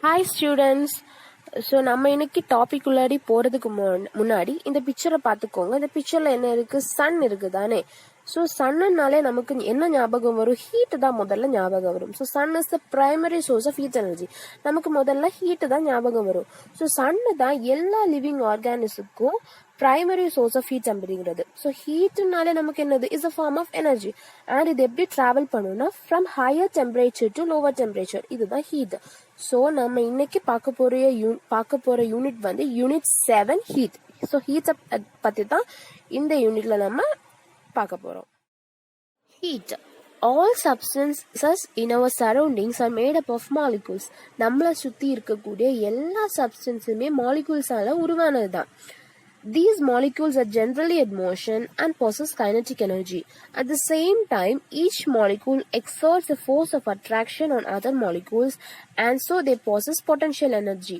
Hi students. So நம்ம இன்னைக்கு topic உள்ளாடி போறதுக்கு முன்னாடி இந்த பிக்சரை பார்த்துக்கோங்க. இந்த பிக்சர்ல என்ன இருக்கு? சன் இருக்கு தானே. ஸோ சன்னுனாலே நமக்கு என்ன ஞாபகம் வரும்? ஹீட் தான் முதல்ல ஞாபகம் வரும். So sun is the primary source of heat energy. நமக்கு முதல்ல ஹீட் தான் ஞாபகம் வரும். ஸோ சன்னு தான் எல்லா லிவிங் ஆர்கானிஸுக்கும் பிரைமரி சோர்ஸ் ஆஃப் ஹீட் அப்படிங்கிறது. ஸோ ஹீட்னாலே நமக்கு என்னது? Is a form of energy. And இது எப்படி டிராவல் பண்ணும்னா from higher temperature to lower temperature. இதுதான் ஹீட். ஸோ நம்ம இன்னைக்கு பார்க்க போற யூனிட் வந்து யூனிட் 7 ஹீட். ஸோ ஹீட்டை பத்தி தான் இந்த யூனிட்ல நம்ம பார்க்க போறோம். Heat. All substances in our surroundings are made up of molecules. நம்மளை சுத்தி இருக்கக்கூடிய எல்லா சப்ஸ்டன்ஸுமே மாலிகூல்ஸால உருவானது தான். These molecules are generally in motion and possess kinetic energy. At the same time, each molecule exerts a force of attraction on other molecules, and so they possess potential energy.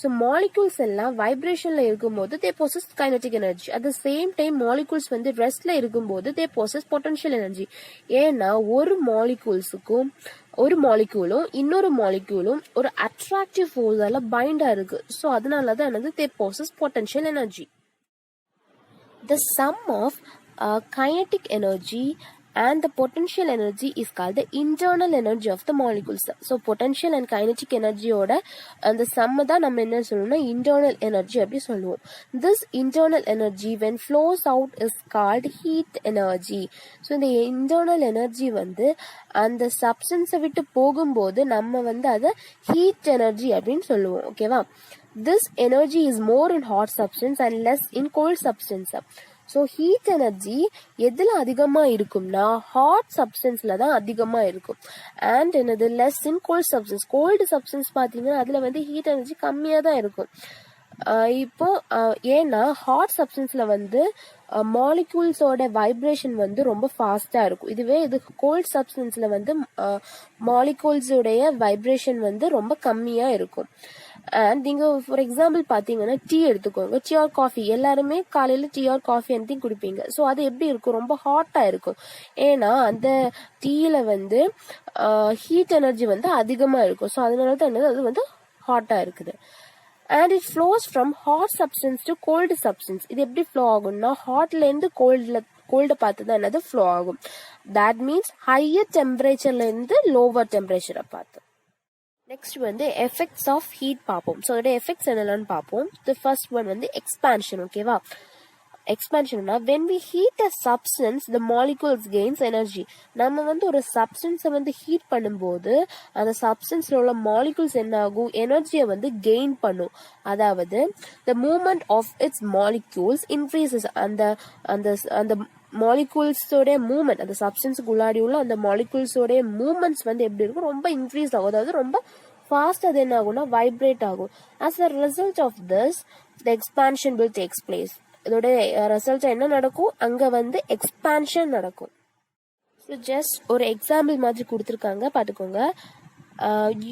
So molecules எல்லாம் vibrationல இருக்கும்போது they possess kinetic energy. At the same time, molecules வந்து restல இருக்கும்போது they possess potential energy. ஏன்னா ஒரு மாலிக்யூலும் இன்னொரு மாலிக்யூலும் ஒரு attractive ஃபோர்ஸால பைண்டா இருக்கு. So அதனால தான் என்னது? they possess potential energy. The sum of kinetic energy and the potential energy is called the internal energy of the molecules. So potential and kinetic energy ஓட அந்த sum தான் நம்ம என்ன சொல்லணும்னா internal energy அப்படி சொல்லுவோம். This internal energy when flows out is called heat energy. So இந்த internal energy வந்து அந்த சப்ஸ்டன்ஸை விட்டு போகும்போது நம்ம வந்து அதை heat energy அப்படின்னு சொல்லுவோம். ஓகேவா? This energy is more in hot substance and less in cold substance. So heat energy எதில் அதிகமாக இருக்கும்னா ஹாட் சப்ஸ்டன்ஸில் தான் அதிகமாக இருக்கும். அண்ட் என்னது? Less in cold substance. Cold substance பார்த்தீங்கன்னா அதில் வந்து ஹீட் எனர்ஜி கம்மியாக தான் இருக்கும். இப்போ ஏன்னா ஹாட் சப்ஸ்டன்ஸில் வந்து மாலிகூல்ஸோட வைப்ரேஷன் வந்து ரொம்ப ஃபாஸ்ட்டாக இருக்கும். இதுவே இது கோல்ட் சப்ஸ்டன்ஸில் வந்து மாலிகூல்ஸோடைய வைப்ரேஷன் வந்து ரொம்ப கம்மியாக இருக்கும். அண்ட் நீங்க ஃபார் எக்ஸாம்பிள் பாத்தீங்கன்னா டீ எடுத்துக்கோங்க. டீ ஆர் காஃபி எல்லாருமே காலையில டீ ஆர் காஃபி அந்த குடிப்பீங்க. ஸோ அது எப்படி இருக்கும்? ரொம்ப ஹாட்டா இருக்கும். ஏன்னா அந்த டீல வந்து ஹீட் எனர்ஜி வந்து அதிகமா இருக்கும். ஸோ அதனால தான் என்னது? அது வந்து ஹாட்டா இருக்குது. And it flows from hot substance to cold substance. இது எப்படி ஃப்ளோ ஆகும்னா ஹாட்ல இருந்து கோல்ட பார்த்து தான் என்னது ஃப்ளோ ஆகும். தட் மீன்ஸ் ஹையர் டெம்பரேச்சர்ல இருந்து லோவர் டெம்பரேச்சரை பார்த்து. நெக்ஸ்ட் வந்து எஃபெக்ட்ஸ் ஆஃப் ஹீட் பார்ப்போம். ஸோ அதோட எஃபெக்ட்ஸ் என்னென்னு பார்ப்போம். தி ஃபர்ஸ்ட் ஒன் வந்து எக்ஸ்பான்ஷன். ஓகேவா? எக்ஸ்பான்ஷன்னா when we heat a substance the molecules gains energy. நம்ம வந்து ஒரு சப்ஸ்டன்ஸை வந்து ஹீட் பண்ணும்போது அந்த சப்ஸ்டன்ஸ்ல உள்ள மாலிகூல்ஸ் என்ன ஆகும்? எனர்ஜியை வந்து கெயின் பண்ணும். அதாவது the movement of its molecules increases. அந்த அந்த அந்த மாலிகூல்ஸோட மூவ்மெண்ட், அந்த சப்ஸ்டன்ஸுக்கு உள்ளாடி உள்ள அந்த மாலிகூல்ஸோட மூவ்மெண்ட்ஸ் வந்து எப்படி இருக்கும்? ரொம்ப இன்க்ரீஸ் ஆகும். அதாவது ரொம்ப ஃபாஸ்ட் அது என்ன ஆகும்னா வைப்ரேட் ஆகும். as a result of this the expansion will takes place. இதோட ரிசல்ட் என்ன நடக்கும்? அங்க வந்து எக்ஸ்பான்ஷன் நடக்கும். ஸோ ஜஸ்ட் ஒரு எக்ஸாம்பிள் மாதிரி கொடுத்துருக்காங்க, பார்த்துக்கோங்க.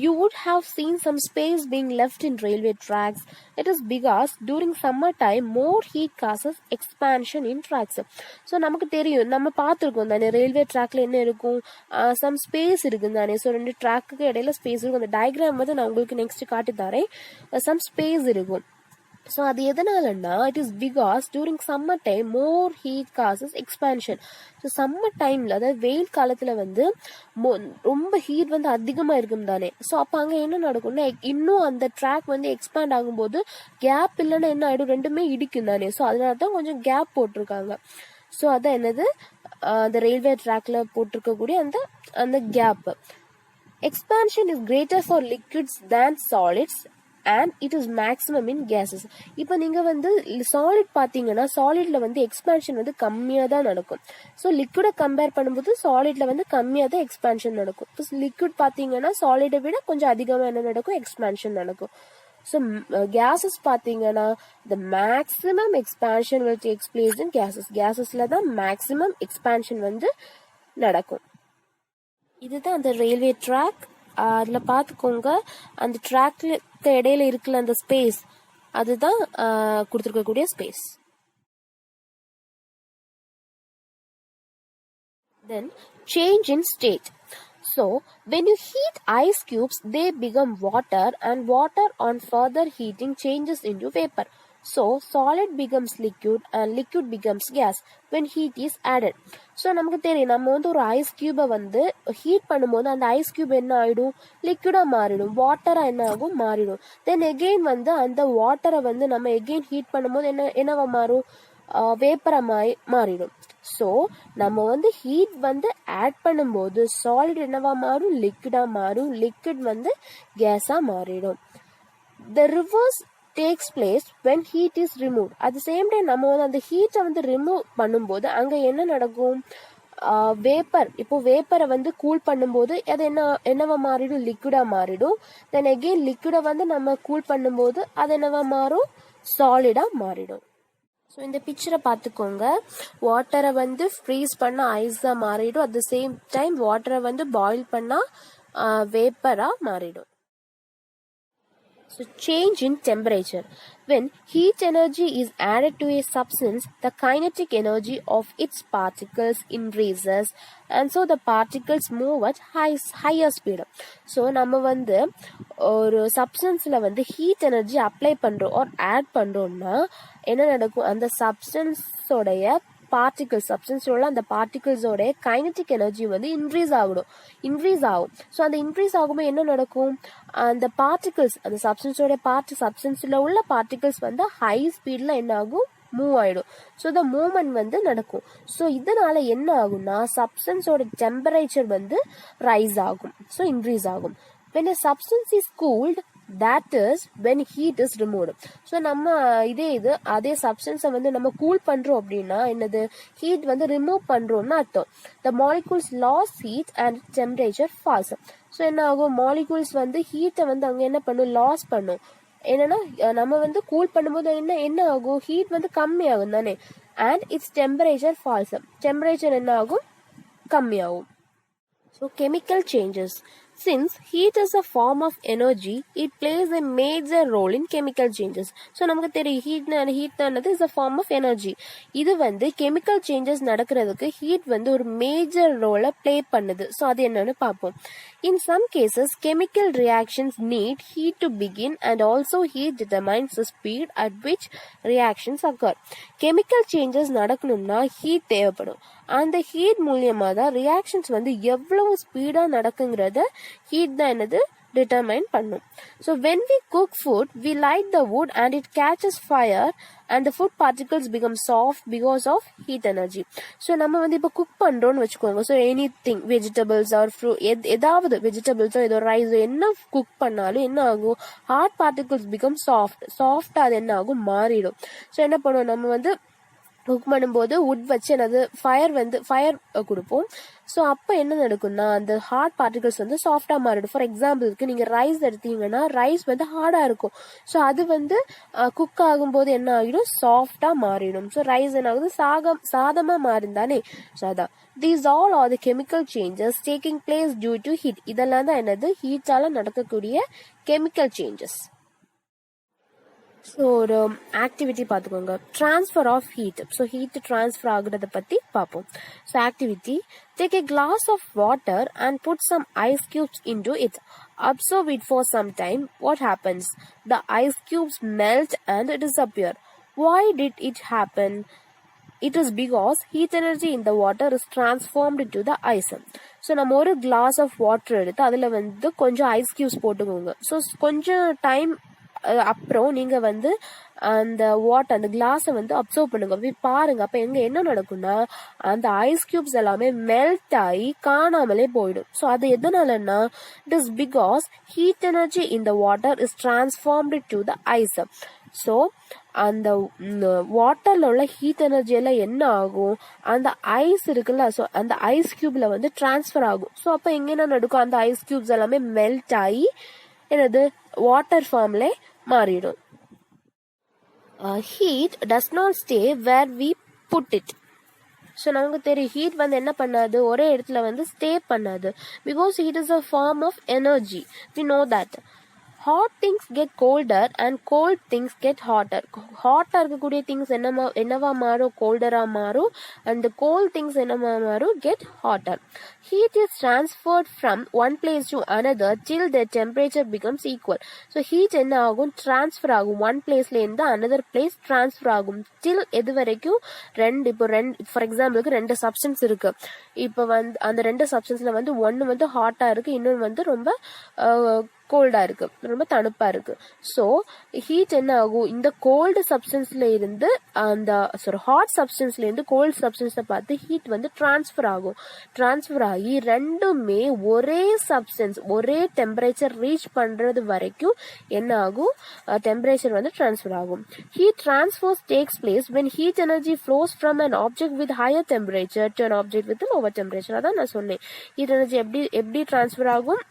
You would have seen some space being left in railway tracks. It is because during summer time more heat causes expansion in tracks. So நமக்கு தெரியும், நம்ம பார்த்துருக்கோம் தானே ரயில்வே ட்ராக்ல என்ன இருக்கும்? சம் ஸ்பேஸ் இருக்கு தானே. ஸோ ரெண்டு ட்ராக்கு இடையில ஸ்பேஸ் இருக்கும். அந்த டயக்ராம் வந்து நான் உங்களுக்கு நெக்ஸ்ட் காட்டி தரேன். சம் ஸ்பேஸ் இருக்கும். ஸோ அது எதனாலன்னா it is because during summer time more heat causes expansion. So summer டைம்ல, அதாவது வெயில் காலத்துல வந்து ரொம்ப ஹீட் வந்து அதிகமா இருக்கும் தானே. ஸோ அப்போ அங்கே என்ன நடக்கும்னா இன்னும் அந்த ட்ராக் வந்து எக்ஸ்பேண்ட் ஆகும்போது கேப் இல்லைன்னா என்ன ஆயிடும்? ரெண்டுமே இடிக்கும் தானே. ஸோ அதனால தான் கொஞ்சம் கேப் போட்டிருக்காங்க. ஸோ அதான் என்னது? அந்த ரயில்வே ட்ராக்ல போட்டிருக்கக்கூடிய அந்த gap. Expansion is greater for liquids than solids and it is maximum in gases. இப்போ நீங்க வந்து சாலிட் பாத்தீங்கன்னா சாலிட்ல வந்து எக்ஸ்பான்ஷன் வந்து கம்மியா தான் நடக்கும். ஸோ லிக்விட கம்பேர் பண்ணும்போது சாலிட்ல வந்து கம்மியா தான் எக்ஸ்பான்ஷன் நடக்கும். இப்போ லிக்விட் பாத்தீங்கன்னா சாலிடை விட கொஞ்சம் அதிகமா என்ன நடக்கும்? எக்ஸ்பான்ஷன் நடக்கும். ஸோ கேசஸ் பாத்தீங்கன்னா the maximum expansion will take place in gases. கேசஸ்ல தான் மேக்ஸிமம் எக்ஸ்பான்ஷன் வந்து நடக்கும். இதுதான் அந்த ரயில்வே ட்ராக். அதுல பாத்துக்கோங்க, அந்த ட்ராக்ல இடையில இருக்குல்ல அந்த ஸ்பேஸ், அதுதான் கொடுத்துருக்கக்கூடிய space. Then change in state. So when you heat ice cubes, they become water, and water on further heating changes into vapor. So solid becomes liquid and liquid becomes gas when heat is added. So நமக்கு தெரியும், நம்ம வந்து ஒரு ice கியூபை வந்து heat பண்ணும்போது அந்த ice cube என்ன ஆகிடும், லிக்விடாக மாறிடும், வாட்டராக என்ன ஆகும் மாறிடும். தென் எகெயின் வந்து அந்த வாட்டரை வந்து நம்ம எகெயின் ஹீட் பண்ணும்போது என்னவா மாறும், வேப்பரமாய் மாறிடும். ஸோ நம்ம வந்து ஹீட் வந்து ஆட் பண்ணும்போது சாலிட் என்னவா மாறும், லிக்விடா மாறும், லிக்விட் வந்து கேஸா மாறிடும். The reverse takes place when heat is removed. At the same time நம்ம வந்து அந்த ஹீட்டை வந்து ரிமூவ் பண்ணும்போது அங்க என்ன நடக்கும், வேப்பர், இப்போ வேப்பரை வந்து கூல் பண்ணும்போது அது என்னவா மாறிடும், லிக்விடா மாறிடும். தென் அகெயின் லிக்விடை வந்து நம்ம கூல் பண்ணும்போது அது என்னவா மாறும், சாலிடா மாறிடும். ஸோ இந்த பிக்சரை பார்த்துக்கோங்க, வாட்டரை வந்து ஃப்ரீஸ் பண்ணால் ஐஸாக மாறிடும், அட் த சேம் டைம் வாட்டரை வந்து பாயில் பண்ணால் வேப்பராக மாறிடும். So change in temperature. When heat energy is added to a substance, the kinetic energy of its particles increases, and so the particles move at higher speed. So நம்ம வந்து ஒரு சப்ஸ்டன்ஸில் வந்து heat energy apply பண்ணுறோம் R add பண்ணுறோம்னா என்ன நடக்கும், அந்த சப்ஸ்டன்ஸோடைய சப்ஸ்டன்ஸோட அந்த பார்ட்டிகிள்ஸோடைய கைனடிக் எனர்ஜி வந்து இன்க்ரீஸ் ஆகும். ஸோ அந்த இன்க்ரீஸ் ஆகும்போது என்ன நடக்கும், அந்த பார்ட்டிகிள்ஸ், அந்த சப்ஸ்டன்ஸில் உள்ள பார்ட்டிகிள்ஸ் வந்து ஹை ஸ்பீடில் என்ன ஆகும், மூவ் ஆகிடும். ஸோ இந்த மூவ்மெண்ட் வந்து நடக்கும். ஸோ இதனால என்ன ஆகும்னா சப்ஸ்டன்ஸோட டெம்பரேச்சர் வந்து ரைஸ் ஆகும், ஸோ இன்க்ரீஸ் ஆகும். when a substance is cooled, that is when heat is removed. So நம்ம அதே சப்ஸ்டன்ஸை வந்து நம்ம கூல் பண்ணுறோம் அப்படின்னா என்னது, ஹீட் வந்து ரிமூவ் பண்ணுறோம்னு அர்த்தம். the molecules lost heat and temperature falls. So என்ன ஆகும், மாலிகூல்ஸ் வந்து ஹீட்டை வந்து அங்கே என்ன பண்ணும், லாஸ் பண்ணும். என்னன்னா நம்ம வந்து கூல் பண்ணும்போது என்ன ஆகும், ஹீட் வந்து கம்மி ஆகும் தானே, and its temperature falls, temperature என்ன ஆகும், கம்மியாகும். So chemical changes. Since heat is a form of energy, it plays a major role in chemical changes. So நமக்கு தெரியும் heat is a form of energy. இது வந்து chemical changes நடக்கிறதுக்கு heat வந்து ஒரு major role play பண்ணுது. So அது என்னன்னு பார்ப்போம். In some cases, chemical reactions need heat to begin, and also heat determines the speed at which reactions occur. Chemical changes நடக்கணும்னா heat தேவைப்படும். அந்த ஹீட் மூலியமா தான் ரியாக்ஷன்ஸ் வந்து எவ்வளவு ஸ்பீடா நடக்குங்கிறத ஹீட் தான் என்னது determine பண்ணும். So when we cook food, we light the wood and it catches fire and the food particles become soft because of heat energy. So நம்ம வந்து இப்போ குக் பண்றோம்னு வச்சுக்கோங்க. So anything vegetables or fruit, ஏதாவது வெஜிடபிள்ஸோ ஏதோ ரைஸோ என்ன cook பண்ணாலும் என்ன ஆகும், ஹார்ட் பார்ட்டிகிள்ஸ் பிகம் சாஃப்டா அது என்ன ஆகும், மாறிடும். ஸோ என்ன பண்ணுவோம், நம்ம வந்து குக் பண்ணும்போது வுட் வச்சு என்னது ஃபயர் கொடுப்போம். ஸோ அப்போ என்ன நடக்கும்னா அந்த ஹார்ட் பார்ட்டிகல்ஸ் வந்து சாஃப்டா மாறிடும். ஃபார் எக்ஸாம்பிளுக்கு நீங்க ரைஸ் எடுத்தீங்கன்னா ரைஸ் வந்து ஹார்டா இருக்கும். ஸோ அது வந்து குக் ஆகும்போது என்ன ஆகிடும், சாஃப்டா மாறிடும். ஸோ ரைஸ் என்ன ஆகுது, சாதமா மாறிந்தானே. ஸோ அதான் these all are the chemical changes taking place due to heat. இதெல்லாம் தான் என்னது, ஹீட்டால நடக்கக்கூடிய கெமிக்கல் சேஞ்சஸ். ஸோ ஒரு ஆக்டிவிட்டி பார்த்துக்கோங்க, transfer of heat. So heat transfer ஆகுறத பற்றி பார்ப்போம். So activity, take a glass of water and put some ice cubes into it. Observe it for some time. What happens? The ice cubes melt and disappear. Why did it happen? It is because heat energy in the water is transformed into the ice. So நம்ம ஒரு class of water எடுத்து அதில் வந்து கொஞ்சம் ice cubes போட்டுக்கோங்க. So கொஞ்சம் time அப்புறம் நீங்க வந்து அந்த வாட்டர், அந்த கிளாஸை வந்து அப்சர்வ் பண்ணுங்க, போய் பாருங்க. அப்ப என்ன நடக்கும்னா அந்த ஐஸ் கியூப்ஸ் எல்லாமே மெல்ட் ஆகி காணாமலே போயிடும். ஸோ அது எதனாலன்னா it is because heat energy in the water is transformed to the ice. So அந்த வாட்டர்ல உள்ள ஹீட் எனர்ஜி எல்லாம் என்ன ஆகும், அந்த ஐஸ் இருக்குல்ல, ஸோ அந்த ஐஸ் கியூப்ல வந்து டிரான்ஸ்ஃபர் ஆகும். ஸோ அப்ப என்ன நடக்கும், அந்த ஐஸ் கியூப்ஸ் எல்லாமே மெல்ட் ஆகி என்னது வாட்டர் ஃபார்ம்ல மாறிடும். Heat does not stay where we put it. So நமக்கு தெரியும் ஹீட் வந்து என்ன பண்ணாது, ஒரே இடத்துல வந்து ஸ்டே பண்ணாது. Because heat is a form of energy, we know that. Hot things get colder and cold things get hotter. ஹாட்டாக இருக்கக்கூடிய திங்ஸ் என்னவா மாறும், கோல்டராக மாறும். அண்ட் கோல்ட் திங்ஸ் என்னவா மாறும், get hotter. Heat is transferred from one place to another till the temperature becomes equal. So heat என்ன ஆகும், transfer ஆகும். ஒன் பிளேஸ்லேருந்து அனதர் பிளேஸ் டிரான்ஸ்ஃபர் ஆகும். டில் எது வரைக்கும், இப்போ ஃபார் எக்ஸாம்பிளுக்கு 2 சப்ஸ்டன்ஸ் இருக்கு. இப்போ அந்த 2 சப்ஸ்டன்ஸ்ல ஒன்று ஹாட்டாக இருக்கு, இன்னொன்று ரொம்ப கோல்டா இருக்கு, ரொம்ப தணுப்பா இருக்கு. ஸோ ஹீட் என்ன ஆகும், இந்த கோல்டு சப்ஸ்டன்ஸ்ல இருந்து அந்த ஹாட் சப்ஸ்டன்ஸ்ல இருந்து கோல்டு சப்ஸ்டன்ஸை பார்த்து ஹீட் டிரான்ஸ்ஃபர் ஆகும். டிரான்ஸ்ஃபர் ஆகி ரெண்டுமே ஒரே சப்ஸ்டன்ஸ் ஒரே டெம்பரேச்சர் ரீச் பண்றது வரைக்கும் என்ன ஆகும், டெம்பரேச்சர் டிரான்ஸ்ஃபர் ஆகும். Heat transfers takes place when heat energy flows from an object with higher temperature to an object with lower temperature. அதான் நான் சொன்னேன், ஹீட் எனர்ஜி எப்படி டிரான்ஸ்ஃபர் ஆகும்,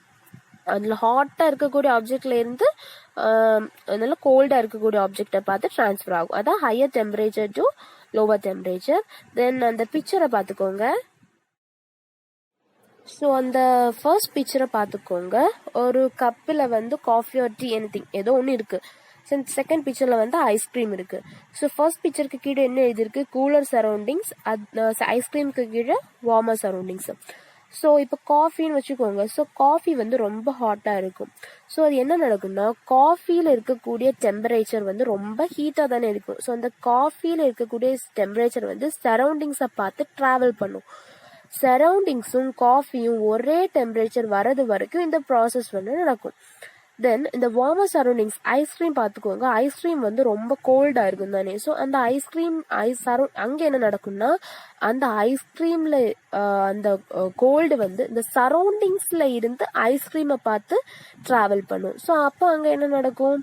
அதில் ஹாட்டாக இருக்கக்கூடிய ஆப்ஜெக்ட்ல இருந்து அதனால கோல்டாக இருக்கக்கூடிய ஆப்ஜெக்டை பார்த்து டிரான்ஸ்ஃபர் ஆகும். அதான் higher temperature to lower temperature. Then அந்த பிக்சரை பார்த்துக்கோங்க. ஸோ அந்த ஃபர்ஸ்ட் பிக்சரை பார்த்துக்கோங்க. ஒரு கப்பில் காஃபி ஆர் டீ எனிதிங் ஏதோ ஒன்று இருக்கு. செகண்ட் பிக்சர்ல ஐஸ்கிரீம் இருக்கு. ஸோ ஃபர்ஸ்ட் பிக்சருக்கு கீழே என்ன எழுதிருக்கு, கூலர் சரௌண்டிங்ஸ். ஐஸ்கிரீமுக்கு கீழே வார்மர் சரௌண்டிங்ஸ். ஸோ இப்போ காஃபின்னு வச்சுக்கோங்க. ஸோ காஃபி ரொம்ப ஹாட்டாக இருக்கும். ஸோ அது என்ன நடக்கும்னா, காஃபியில் இருக்கக்கூடிய டெம்பரேச்சர் ரொம்ப ஹீட்டாக தானே இருக்கும். ஸோ அந்த காஃபியில் இருக்கக்கூடிய டெம்பரேச்சர் சரௌண்டிங்ஸை பார்த்து ட்ராவல் பண்ணும். சரௌண்டிங்ஸும் காஃபியும் ஒரே டெம்பரேச்சர் வரது வரைக்கும் இந்த ப்ராசஸ் நடக்கும். தென் இந்த வார்மர் சரௌண்டிங்ஸ், ஐஸ்கிரீம் பார்த்துக்கோங்க. ஐஸ்கிரீம் ரொம்ப கோல்டா இருக்கும் தானே. ஸோ அந்த ஐஸ்கிரீம் அங்கே என்ன நடக்கும்னா, அந்த ஐஸ்கிரீம்ல அந்த கோல்டு இந்த சரௌண்டிங்ஸ்ல இருந்து ஐஸ்கிரீமை பார்த்து டிராவல் பண்ணும். ஸோ அப்போ அங்க என்ன நடக்கும்,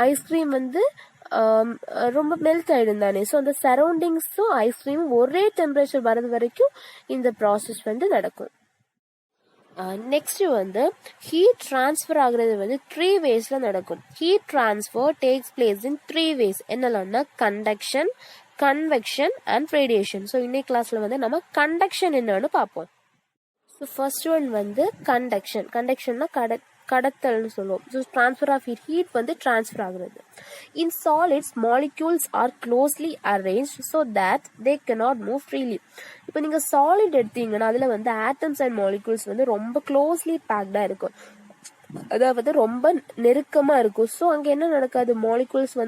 ஐஸ்கிரீம் ரொம்ப மெல்ட் ஆயிடும் தானே. ஸோ அந்த சரௌண்டிங்ஸும் ஐஸ்கிரீமும் ஒரே டெம்பரேச்சர் வரது வரைக்கும் இந்த ப்ராசஸ் நடக்கும். நெக்ஸ்ட் ஹீட் டிரான்ஸ்ஃபர் ஆகுறது 3 waysல நடக்கும். Heat transfer takes place in 3 ways. என்னெல்லாம்னா conduction, convection and radiation. So இன்னைக்கு கிளாஸ்ல நம்ம கண்டக்ஷன் என்னன்னு பார்ப்போம். So first one conduction. கண்டக்ஷன்னா கடத்தல்னு சொல்லுவோம். So transfer of heat transfer ஆகுறது. In solids molecules are closely arrange so that they cannot move freely. இப்போ நீங்கள் சாலிட் எடுத்தீங்கன்னா அதில் ஆட்டம்ஸ் அண்ட் மாலிக்யூல்ஸ் ரொம்ப க்ளோஸ்லி பேக்டா இருக்கும், அதாவது ரொம்ப நெருக்கமாக இருக்கும். ஸோ அங்கே என்ன நடக்காது, மாலிக்யூல்ஸ்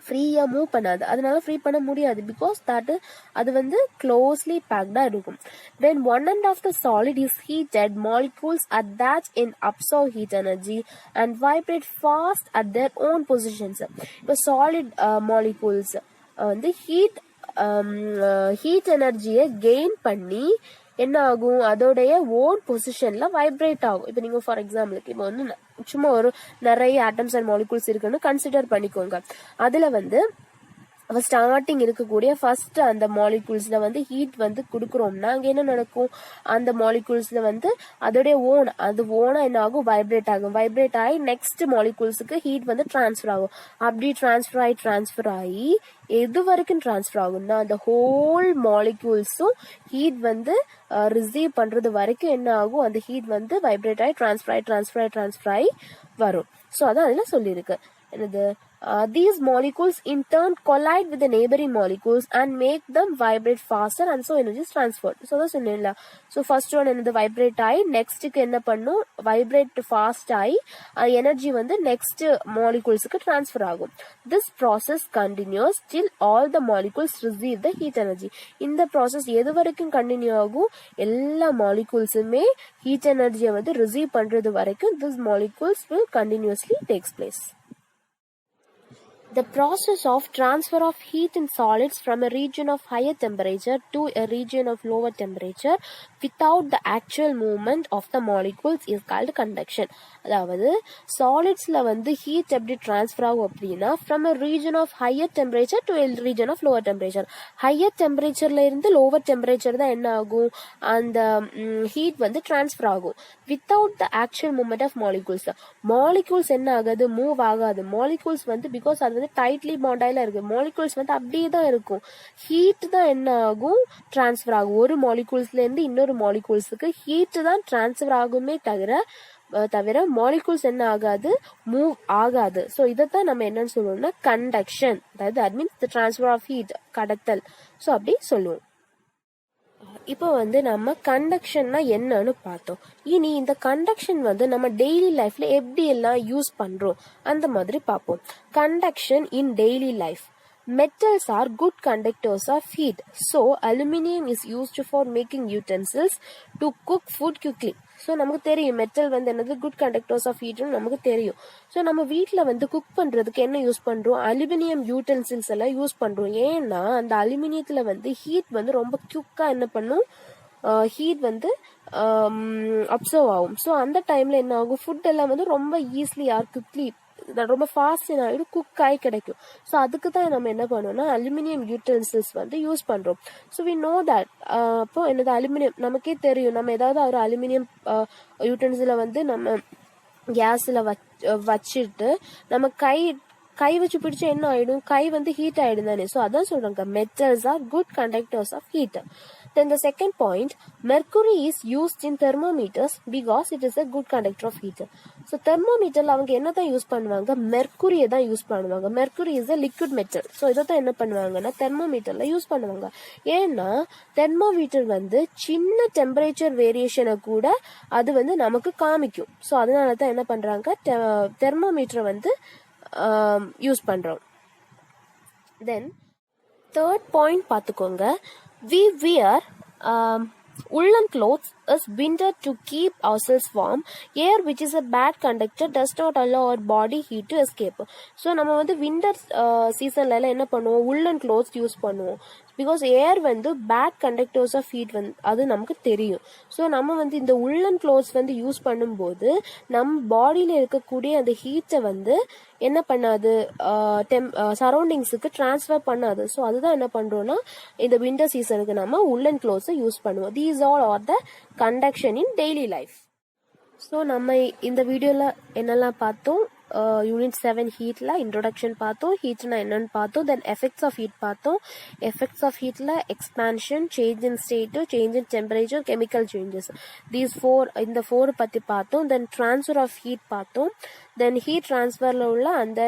ஃப்ரீயா மூவ் பண்ணாது. அதனால ஃப்ரீ பண்ண முடியாது, பிகாஸ் தட் அது க்ளோஸ்லி பேக்டா இருக்கும். when one end of the solid is heated, molecules attach and absorb heat energy and vibrate fast at their own positions. இப்போ சாலிட் மாலிகூல்ஸ் ஹீட் எனர்ஜியை கெயின் பண்ணி என்ன ஆகும், அதோடைய ஓன் பொசிஷன்ல வைப்ரேட் ஆகும். இப்போ நீங்க ஃபார் எக்ஸாம்பிளுக்கு இப்போ சும்மா நிறைய ஆட்டம்ஸ் அண்ட் மாலிகூல்ஸ் இருக்குன்னு கன்சிடர் பண்ணிக்கோங்க. அதுல ஸ்டார்டிங் இருக்கக்கூடிய ஃபர்ஸ்ட் அந்த மாலிகூல்ஸ்ல ஹீட் கொடுக்குறோம்னா அங்க என்ன நடக்கும், அந்த மாலிகூல்ஸ்ல அதோடைய ஓனா என்ன ஆகும், வைப்ரேட் ஆகும். வைப்ரேட் ஆகி நெக்ஸ்ட் மாலிகூல்ஸுக்கு ஹீட் டிரான்ஸ்ஃபர் ஆகும். அப்படி டிரான்ஸ்ஃபர் ஆகி எது வரைக்கும் டிரான்ஸ்ஃபர் ஆகும்னா, அந்த ஹோல் மாலிகூல்ஸும் ஹீட் ரிசீவ் பண்றது வரைக்கும் என்ன ஆகும், அந்த ஹீட் வைப்ரேட் ஆகி டிரான்ஸ்ஃபர் ஆகி வரும். ஸோ அதான் அதுல சொல்லியிருக்கு. என்னது, these molecules in turn collide with the neighboring molecules and make them vibrate faster and so energy is transferred. So that's சொன்னேன்ல. So first one என்னது, vibrate ஆகி நெக்ஸ்ட்டுக்கு என்ன பண்ணும், vibrate fast ஆகி எனர்ஜி நெக்ஸ்ட் மாலிகூல்ஸுக்கு டிரான்ஸ்ஃபர் ஆகும். This process continues till all the molecules receive the heat energy. இந்த process எது வரைக்கும் கண்டினியூ ஆகும், எல்லா மாலிகூல்ஸுமே ஹீட் எனர்ஜியை ரிசீவ் பண்றது வரைக்கும் this molecules will continuously takes place. The process of transfer of heat in solids from a region of higher temperature to a region of lower temperature without the actual movement of the molecules is called conduction. அதாவது சாலிட்ஸ்ல heat எப்படி transfer ஆகும் அப்படின்னா, from a region of higher temperature to a region of lower temperature. ஹையர் டெம்பரேச்சர்ல இருந்து lower temperature தான் என்ன ஆகும், அந்த ஹீட் டிரான்ஸ்ஃபர் ஆகும். Without the actual movement of molecules. Molecules என்ன ஆகாது, மூவ் ஆகாது. மாலிகூல்ஸ் பிகாஸ் அது டைட்லி பாண்டாயில இருக்கு. மாலிகூல்ஸ் அப்படியே தான் இருக்கும். ஹீட் தான் என்ன ஆகும், டிரான்ஸ்ஃபர் ஆகும். ஒரு மாலிகூல்ஸ்ல இருந்து இன்னொரு மாலிகூல்ஸுக்கு ஹீட் தான் டிரான்ஸ்ஃபர் ஆகுமே தவிர தவிர மாலிகூல்ஸ் என்ன ஆகாது, மூவ் ஆகாது. ஸோ இதைத்தான் நம்ம என்னன்னு சொல்லுவோம்னா கண்டக்ஷன், அதாவது that means the transfer of heat, கடத்தல். ஸோ அப்படி சொல்லுவோம். இப்போ நம்ம கண்டக்ஷன்னா என்னன்னு பார்த்தோம். இனி இந்த கண்டக்ஷன் நம்ம டெய்லி லைஃப்ல எப்படி எல்லாம் யூஸ் பண்றோம் அந்த மாதிரி பார்ப்போம். Conduction in daily life. Metals are good conductors of heat. So, aluminum is used for making utensils to cook food quickly. So நமக்கு தெரியும் மெட்டல் என்னது குட் கண்டக்டர்ஸ் ஆஃப் ஹீட்னு நமக்கு தெரியும். ஸோ நம்ம வீட்டில் குக் பண்ணுறதுக்கு என்ன யூஸ் பண்ணுறோம், அலுமினியம் யூட்டன்சில்ஸ் எல்லாம் யூஸ் பண்ணுறோம். ஏன்னா அந்த அலுமினியத்தில் ஹீட் ரொம்ப குயிக்காக என்ன பண்ணும், ஹீட் அப்சர்வ் ஆகும். ஸோ அந்த டைமில் என்ன ஆகும், ஃபுட் எல்லாம் ரொம்ப ஈஸிலி ஆர் குவிக்லி ரொம்ப ஃபாஸ்ட் ஆகிடும், குக் ஆகி கிடைக்கும். ஸோ அதுக்கு தான் நம்ம என்ன பண்ணுவோம்னா அலுமினியம் யூட்டன்சில்ஸ் யூஸ் பண்ணுறோம். So we know that. அப்போ என்னது அலுமினியம் நமக்கே தெரியும். நம்ம ஏதாவது ஒரு அலுமினியம் யூட்டன்சிலை நம்ம கேஸில் வச்சுட்டு நம்ம கை வச்சு பிடிச்சா என்ன ஆயிடும், கை ஹீட் ஆயிடும் தானே. ஸோ அதான் சொல்றாங்க metals are good conductors of heat. Then the second point, mercury is used in thermometers because it is a good conductor of heat. So thermometer அவங்க என்னதான் யூஸ் பண்ணுவாங்க, மெர்க்குரியை தான் யூஸ் பண்ணுவாங்க. Mercury is a liquid metal. So இதை தான் என்ன பண்ணுவாங்கன்னா தெர்மோமீட்டர்ல use பண்ணுவாங்க. ஏன்னா தெர்மோமீட்டர் சின்ன டெம்பரேச்சர் வேரியேஷனை கூட அது நமக்கு காமிக்கும். ஸோ அதனால தான் என்ன பண்றாங்க தெர்மோமீட்டரை யூஸ் பண்றோம். தென் தேர்ட் பாயிண்ட் பார்த்துக்கோங்க. We wear woolen clothes is winter to keep ourselves warm. Air which is a bad conductor does not allow our body heat to escape. So நம்ம விண்டர் சீசன்ல எல்லாம் என்ன பண்ணுவோம், woolen clothes யூஸ் பண்ணுவோம். Because air bad conductors of heat அது நமக்கு தெரியும். So நம்ம இந்த உள்ளன் க்ளோத்ஸ் யூஸ் பண்ணும்போது நம் பாடியில் இருக்கக்கூடிய அந்த ஹீட்டை என்ன பண்ணாது, சரௌண்டிங்ஸுக்கு டிரான்ஸ்ஃபர் பண்ணாது. ஸோ அதுதான் என்ன பண்றோம்னா இந்த விண்டர் சீசனுக்கு நம்ம உள்ளன் க்ளோத்ஸை யூஸ் பண்ணுவோம். These all R the conduction in daily life. So நம்ம இந்த வீடியோவில் என்னெல்லாம் பார்த்தோம், யூனிட் 7 ஹீட்ல இன்ட்ரோடக்ஷன் பார்த்தோம், ஹீட்னா என்னன்னு பார்த்தோம். தென் எஃபெக்ட்ஸ் ஆஃப் ஹீட் பார்த்தோம். எஃபெக்ட்ஸ் ஆஃப் ஹீட்ல expansion, change in state, change in temperature, chemical changes, இந்த 4 பத்தி பார்த்தோம். தென் ட்ரான்ஸ்ஃபர் ஆஃப் ஹீட் பார்த்தோம். தென் ஹீட் ட்ரான்ஸ்ஃபர்ல உள்ள அந்த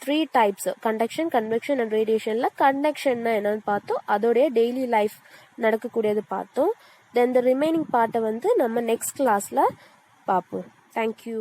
3 டைப்ஸ், கண்டக்ஷன், கன்வெக்ஷன் அண்ட் ரேடியேஷன்ல கண்டக்ஷன்னா என்னன்னு பார்த்தோம். அதோடைய டெய்லி லைஃப் நடக்கக்கூடியது பார்த்தோம். தென் த ரிமைனிங் பார்ட்டை நம்ம நெக்ஸ்ட் கிளாஸ்ல பார்ப்போம். தேங்க்யூ.